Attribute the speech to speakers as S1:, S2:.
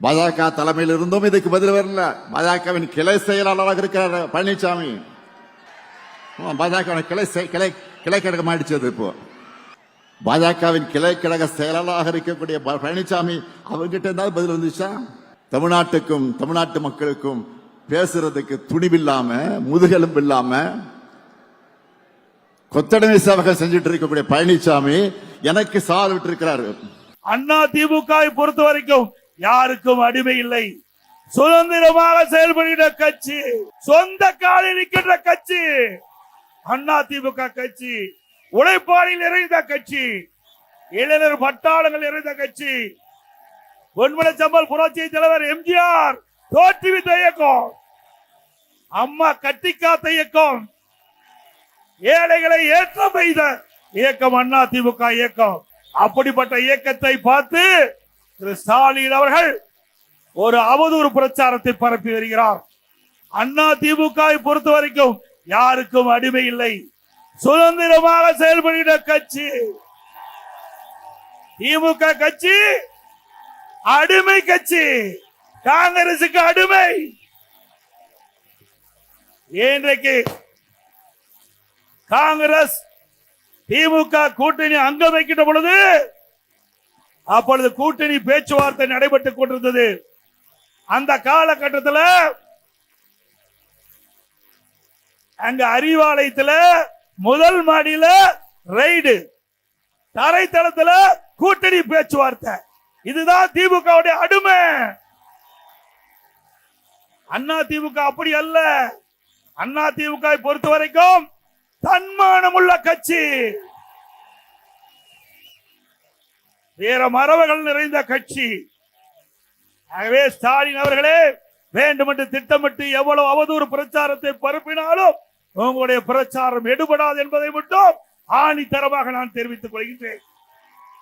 S1: பாஜக தலைமையில் இருந்தும் இதுக்கு பதில் வரல. பாஜகவின் கிளை செயலாளராக இருக்கிறார் பழனிசாமி. பாஜக கிளை கழகம் ஆயிடுச்சு. இப்போ பாஜகவின் கிளை கழக செயலாளராக இருக்கக்கூடிய பழனிசாமி அவர்கிட்ட இருந்தாலும் பதில் வந்துச்சா? தமிழ்நாட்டுக்கும் தமிழ்நாட்டு மக்களுக்கும் பேசுறதுக்கு துணிவில்லாம முதுகெலும்பு இல்லாம கொத்தடிமை சேவகம் செஞ்சுட்டு இருக்கக்கூடிய பழனிசாமி எனக்கு சால் விட்டு இருக்கிறாரு.
S2: அண்ணா திமுக பொறுத்த வரைக்கும் யாருக்கும் அடிமை இல்லை. சுதந்திரமாக செயல்படுகிற கட்சி, சொந்த காலில் நிற்கின்ற கட்சி அண்ணா திமுக கட்சி. உழைப்பாளில் இறைந்த கட்சி, இளைஞர் பட்டாளங்கள் இறைந்த கட்சி. பொன்மலை சம்பல் புரட்சி தலைவர் எம்ஜிஆர் தோற்றுவித்த இயக்கம், அம்மா கட்டிக்காத்த இயக்கம், ஏழைகளை ஏற்ற பெய்த இயக்கம் அண்ணா திமுக இயக்கம். அப்படிப்பட்ட இயக்கத்தை பார்த்து திரு ஸ்டாலின் அவர்கள் ஒரு அவதூறு பிரச்சாரத்தை பரப்பி வருகிறார். அண்ணா திமுக பொறுத்த வரைக்கும் யாருக்கும் அடிமை இல்லை. சுதந்திரமாக செயல்படுகிற கட்சி திமுக கட்சி. அடிமை கட்சி, காங்கிரசுக்கு அடிமை. இன்றைக்கு காங்கிரஸ் திமுக கூட்டணி அங்கம் வைக்கின்ற பொழுது அப்பொழுது கூட்டணி பேச்சுவார்த்தை நடைபெற்றுக் கொண்டிருந்தது. அந்த காலகட்டத்தில் அங்க அறிவாலயத்தில் முதல் மாடியில ரைடு, தரைத்தளத்தில் கூட்டணி பேச்சுவார்த்தை. இதுதான் திமுக அடிமை. அண்ணா திமுக அப்படி அல்ல. அண்ணா திமுக பொறுத்த வரைக்கும் தன்மானம் உள்ள கட்சி, வீர மரபுகள் நிறைந்த கட்சி. ஆகவே ஸ்டாலின் அவர்களே, வேண்டுமென்று திட்டமிட்டு எவ்வளவு அவதூறு பிரச்சாரத்தை பரப்பினாலும் உங்களுடைய பிரச்சாரம் எடுபடாது என்பதை மட்டும் ஆணித்தரமாக நான் தெரிவித்துக் கொள்கின்றேன்.